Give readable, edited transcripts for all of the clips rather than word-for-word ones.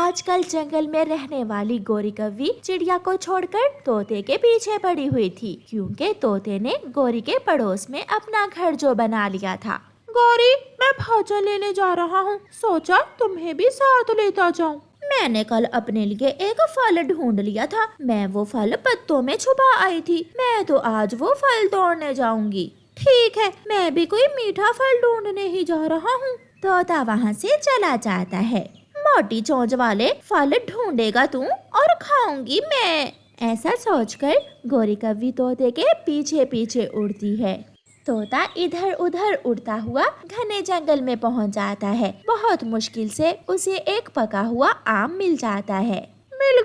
आजकल जंगल में रहने वाली गोरी कौवी चिड़िया को छोड़कर तोते के पीछे पड़ी हुई थी, क्योंकि तोते ने गोरी के पड़ोस में अपना घर जो बना लिया था। गौरी, मैं भोजन लेने जा रहा हूँ, सोचा तुम्हें भी साथ लेता जाऊँ। मैंने कल अपने लिए एक फल ढूंढ लिया था, मैं वो फल पत्तों में छुपा आई थी, मैं तो आज वो फल तोड़ने जाऊंगी। ठीक है, मैं भी कोई मीठा फल ढूंढने ही जा रहा हूँ। तोता वहाँ से चला जाता है। मोटी चोंच वाले फल ढूंढेगा तू और खाऊंगी मैं, ऐसा सोचकर गोरी कौवी तोते के पीछे पीछे उड़ती है। तोता इधर उधर उड़ता हुआ घने जंगल में पहुंच जाता है। बहुत मुश्किल से उसे एक पका हुआ आम मिल जाता है। मिल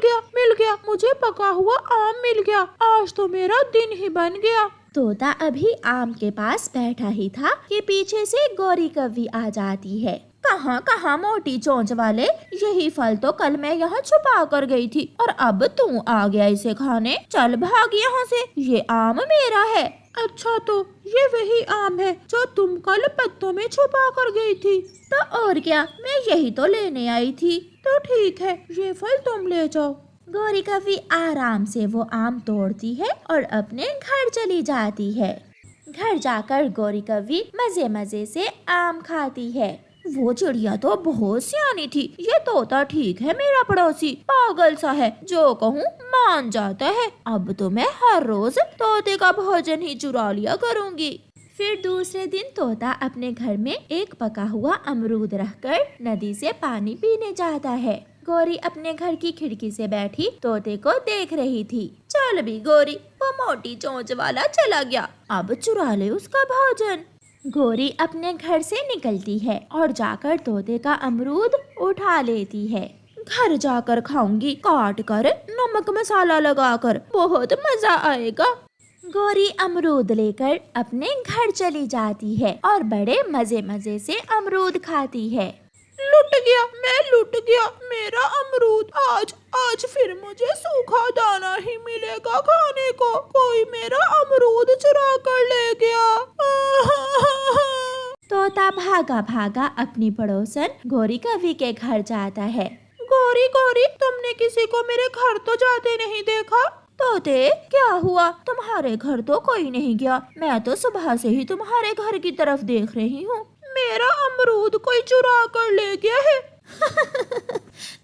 गया, मुझे पका हुआ आम मिल गया, आज तो मेरा दिन ही बन गया। तोता अभी आम के पास बैठा ही था कि पीछे से गोरी कौवी आ जाती है। कहाँ मोटी चोंच वाले, यही फल तो कल मैं यहाँ छुपा कर गई थी और अब तू आ गया इसे खाने। चल भाग यहाँ से, ये आम मेरा है। अच्छा, तो ये वही आम है जो तुम कल पत्तों में छुपा कर गई थी? तो और क्या, मैं यही तो लेने आई थी। तो ठीक है, ये फल तुम ले जाओ। गोरी कौवी आराम से वो आम तोड़ती है और अपने घर चली जाती है। घर जाकर गोरी कौवी मजे मजे से आम खाती है। वो चिड़िया तो बहुत सियानी थी, ये तोता ठीक है मेरा पड़ोसी, पागल सा है, जो कहूँ मान जाता है। अब तो मैं हर रोज तोते का भोजन ही चुरा लिया करूँगी। फिर दूसरे दिन तोता अपने घर में एक पका हुआ अमरूद रखकर नदी से पानी पीने जाता है। गोरी अपने घर की खिड़की से बैठी तोते को देख रही थी। चल भी गोरी, वो मोटी चोंच वाला चला गया, अब चुरा ले उसका भोजन। गोरी अपने घर से निकलती है और जाकर तोते का अमरूद उठा लेती है। घर जाकर खाऊंगी, काट कर नमक मसाला लगाकर, बहुत मजा आएगा। गोरी अमरूद लेकर अपने घर चली जाती है और बड़े मजे मजे से अमरूद खाती है। मैं लुट गया, मेरा अमरूद। आज फिर मुझे सूखा दाना ही मिलेगा खाने को, कोई मेरा अमरूद चुरा कर ले गया। तोता भागा भागा अपनी पड़ोसन गोरी कौवी के घर जाता है। गोरी, तुमने किसी को मेरे घर तो जाते नहीं देखा? तोते, क्या हुआ, तुम्हारे घर तो कोई नहीं गया, मैं तो सुबह से ही तुम्हारे घर की तरफ देख रही हूँ। मेरा अमरूद कोई चुरा कर ले गया है।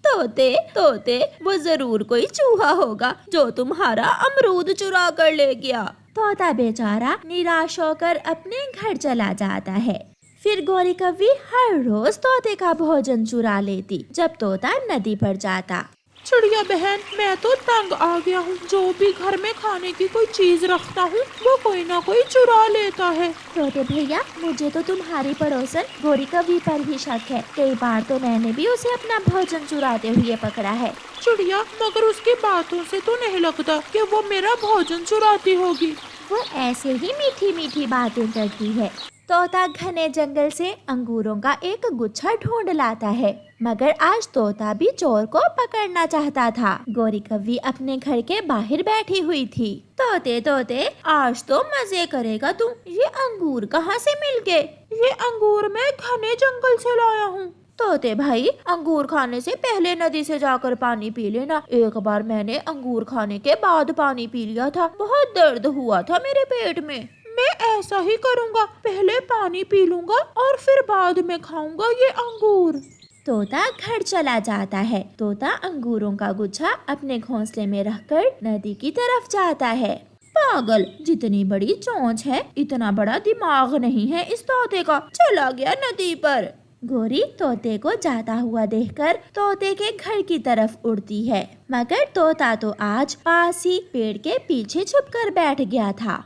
तोते, वो जरूर कोई चूहा होगा जो तुम्हारा अमरूद चुरा कर ले गया। तोता बेचारा निराश होकर अपने घर चला जाता है। फिर गोरी कौवी हर रोज तोते का भोजन चुरा लेती जब तोता नदी पर जाता। चिड़िया बहन, मैं तो तंग आ गया हूँ, जो भी घर में खाने की कोई चीज रखता हूँ वो कोई ना कोई चुरा लेता है। तोते भैया, मुझे तो तुम्हारी पड़ोसन गोरी कौवी पर भी शक है, कई बार तो मैंने भी उसे अपना भोजन चुराते हुए पकड़ा है। चिड़िया, मगर उसकी बातों से तो नहीं लगता कि वो मेरा भोजन चुराती होगी। वो ऐसे ही मीठी मीठी बातें करती है। तोता घने जंगल से अंगूरों का एक गुच्छा ढूंढ लाता है, मगर आज तोता भी चोर को पकड़ना चाहता था। गोरी कौवी अपने घर के बाहर बैठी हुई थी। तोते, आज तो मजे करेगा तू, ये अंगूर कहाँ से मिल गए? ये अंगूर मैं घने जंगल से लाया हूँ। तोते भाई, अंगूर खाने से पहले नदी से जाकर पानी पी लेना। एक बार मैंने अंगूर खाने के बाद पानी पी लिया था, बहुत दर्द हुआ था मेरे पेट में। मैं ऐसा ही करूँगा, पहले पानी पी लूँगा और फिर बाद में खाऊंगा ये अंगूर। तोता घर चला जाता है। तोता अंगूरों का गुच्छा अपने घोंसले में रखकर नदी की तरफ जाता है। पागल, जितनी बड़ी चोंच है इतना बड़ा दिमाग नहीं है इस तोते का, चला गया नदी पर। गोरी तोते को जाता हुआ देखकर तोते के घर की तरफ उड़ती है, मगर तोता तो आज पास ही पेड़ के पीछे छुपकर बैठ गया था।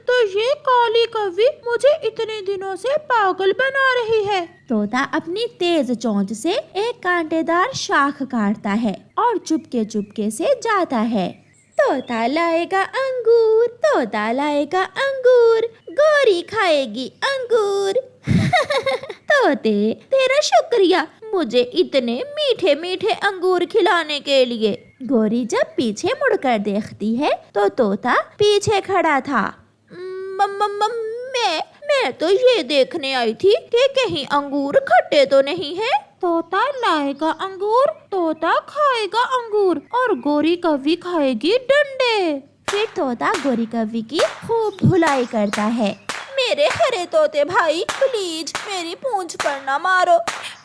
तो ये काली कौवी मुझे इतने दिनों से पागल बना रही है। तोता अपनी तेज चोंच से एक कांटेदार शाख काटता है और चुपके से जाता है। तोता लाएगा अंगूर, गोरी खाएगी अंगूर। तोते, तेरा शुक्रिया मुझे इतने मीठे मीठे अंगूर खिलाने के लिए। गोरी जब पीछे मुड़कर देखती है तो तोता पीछे खड़ा था। मैं तो ये देखने आई थी कि कहीं अंगूर खट्टे तो नहीं है। तोता लाएगा अंगूर, तोता खाएगा अंगूर और गोरी कौवी खाएगी डंडे। फिर तोता गोरी कौवी की खूब धुलाई करता है। मेरे हरे तोते भाई, प्लीज मेरी पूंछ पर ना मारो,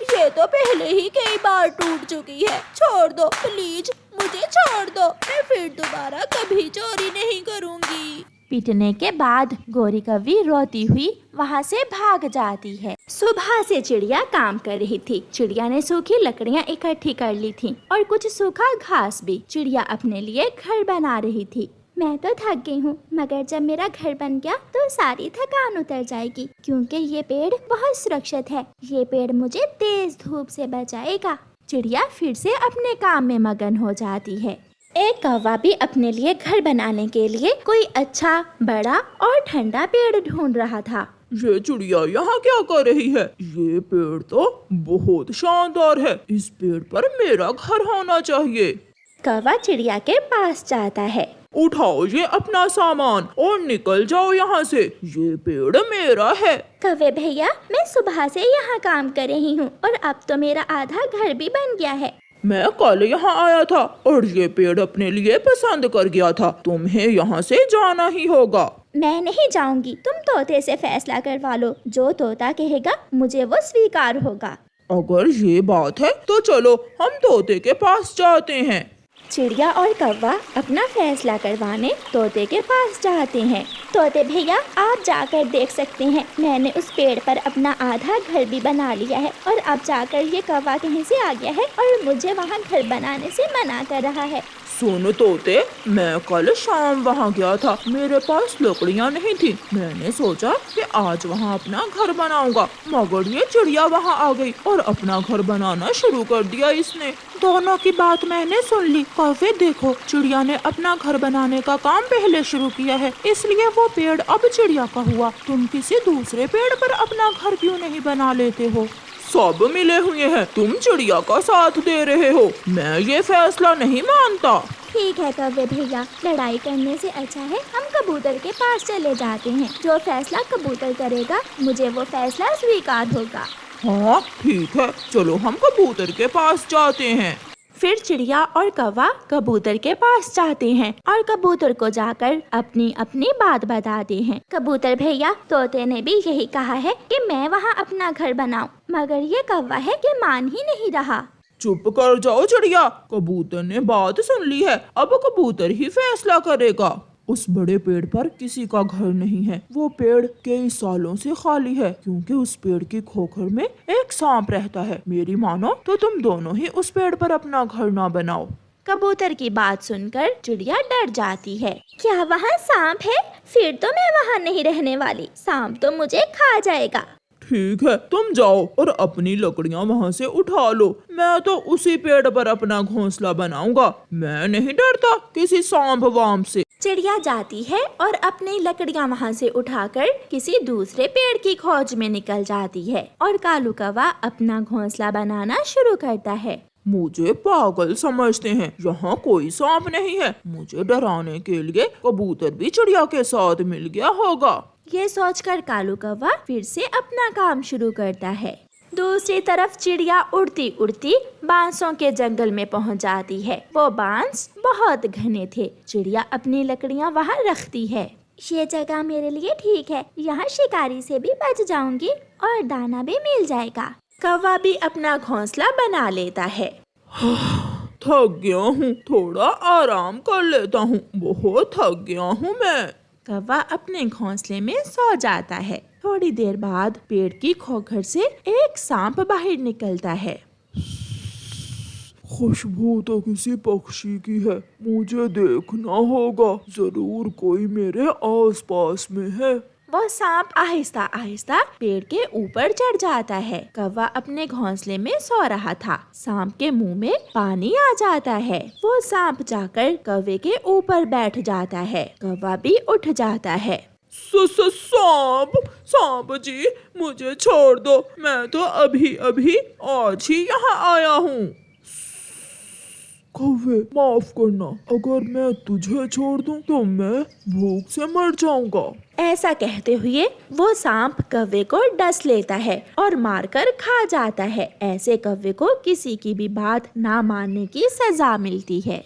ये तो पहले ही कई बार टूट चुकी है। छोड़ दो प्लीज, मुझे छोड़ दो, मैं फिर दोबारा कभी चोरी नहीं करूँगी। पीटने के बाद गोरी कौवी रोती हुई वहाँ से भाग जाती है। सुबह से चिड़िया काम कर रही थी। चिड़िया ने सूखी लकड़ियाँ इकट्ठी कर ली थी और कुछ सूखा घास भी। चिड़िया अपने लिए घर बना रही थी। मैं तो थक गई हूँ, मगर जब मेरा घर बन गया तो सारी थकान उतर जाएगी, क्योंकि ये पेड़ बहुत सुरक्षित है। ये पेड़ मुझे तेज धूप से बचाएगा। चिड़िया फिर से अपने काम में मगन हो जाती है। एक कौवा भी अपने लिए घर बनाने के लिए कोई अच्छा, बड़ा और ठंडा पेड़ ढूंढ रहा था। ये चिड़िया यहाँ क्या कर रही है? ये पेड़ तो बहुत शानदार है, इस पेड़ पर मेरा घर होना चाहिए। कौवा चिड़िया के पास जाता है। उठाओ ये अपना सामान और निकल जाओ यहाँ से, ये पेड़ मेरा है। कौवे भैया, मैं सुबह से यहाँ काम कर रही हूँ और अब तो मेरा आधा घर भी बन गया है। मैं कल यहाँ आया था और ये पेड़ अपने लिए पसंद कर गया था, तुम्हें यहाँ से जाना ही होगा। मैं नहीं जाऊंगी, तुम तोते से फैसला करवा लो। जो तोता कहेगा मुझे वो स्वीकार होगा। अगर ये बात है तो चलो हम तोते के पास जाते हैं। चिड़िया और कौवा अपना फैसला करवाने तोते के पास जाते हैं। तोते भैया, आप जाकर देख सकते हैं, मैंने उस पेड़ पर अपना आधा घर भी बना लिया है और अब जाकर ये कौवा कहीं से आ गया है और मुझे वहाँ घर बनाने से मना कर रहा है। सुन तोते, मैं कल शाम वहाँ गया था, मेरे पास लकड़ियाँ नहीं थी। मैंने सोचा कि आज वहाँ अपना घर बनाऊंगा, मगर ये चिड़िया वहाँ आ गई और अपना घर बनाना शुरू कर दिया इसने। दोनों की बात मैंने सुन ली। कौवे देखो, चिड़िया ने अपना घर बनाने का काम पहले शुरू किया है, इसलिए वो पेड़ अब चिड़िया का हुआ। तुम किसी दूसरे पेड़ पर अपना घर क्यों नहीं बना लेते हो? सब मिले हुए हैं, तुम चिड़िया का साथ दे रहे हो, मैं ये फैसला नहीं मानता। ठीक है कौवे भैया, लड़ाई करने से अच्छा है हम कबूतर के पास चले जाते हैं। जो फैसला कबूतर करेगा मुझे वो फैसला स्वीकार होगा। हाँ ठीक है, चलो हम कबूतर के पास जाते हैं। फिर चिड़िया और कौवा कबूतर के पास जाते हैं और कबूतर को जाकर अपनी अपनी बात बताते हैं। कबूतर भैया, तोते ने भी यही कहा है कि मैं वहाँ अपना घर बनाऊं, मगर ये कौवा है कि मान ही नहीं रहा। चुप कर जाओ चिड़िया, कबूतर ने बात सुन ली है, अब कबूतर ही फैसला करेगा। उस बड़े पेड़ पर किसी का घर नहीं है, वो पेड़ कई सालों से खाली है, क्योंकि उस पेड़ की खोखर में एक सांप रहता है। मेरी मानो तो तुम दोनों ही उस पेड़ पर अपना घर ना बनाओ। कबूतर की बात सुनकर चिड़िया डर जाती है। क्या वहाँ सांप है? फिर तो मैं वहाँ नहीं रहने वाली, सांप तो मुझे खा जाएगा। ठीक है, तुम जाओ और अपनी लकड़ियाँ वहाँ से उठा लो, मैं तो उसी पेड़ पर अपना घोंसला बनाऊंगा। मैं नहीं डरता किसी सांप वाम से। चिड़िया जाती है और अपनी लकड़ियाँ वहाँ से उठाकर किसी दूसरे पेड़ की खोज में निकल जाती है और कालू कौवा अपना घोंसला बनाना शुरू करता है। मुझे पागल समझते हैं, यहाँ कोई सांप नहीं है। मुझे डराने के लिए कबूतर भी चिड़िया के साथ मिल गया होगा। ये सोचकर कालू कौवा फिर से अपना काम शुरू करता है। दूसरी तरफ चिड़िया उड़ती उड़ती बांसों के जंगल में पहुंच जाती है। वो बांस बहुत घने थे। चिड़िया अपनी लकड़ियां वहां रखती है। ये जगह मेरे लिए ठीक है, यहाँ शिकारी से भी बच जाऊंगी और दाना भी मिल जाएगा। कौवा भी अपना घोंसला बना लेता है। थक गया हूँ, थोड़ा आराम कर लेता हूँ, बहुत थक गया हूँ मैं। कौवा अपने घोंसले में सो जाता है। थोड़ी देर बाद पेड़ की खोखर से एक सांप बाहर निकलता है। खुशबू तो किसी पक्षी की है, मुझे देखना होगा, जरूर कोई मेरे आसपास में है। वो सांप आहिस्ता आहिस्ता पेड़ के ऊपर चढ़ जाता है। कौवा अपने घोंसले में सो रहा था। सांप के मुंह में पानी आ जाता है। वो सांप जाकर कौवे के ऊपर बैठ जाता है। कौवा भी उठ जाता है। सांप, सांप जी मुझे छोड़ दो, मैं तो अभी अभी आज ही यहाँ आया हूँ। कौवे, माफ करना, अगर मैं तुझे छोड़ दूं तो मैं भूख से मर जाऊंगा। ऐसा कहते हुए वो सांप कौवे को डस लेता है और मारकर खा जाता है। ऐसे कौवे को किसी की भी बात ना मानने की सजा मिलती है।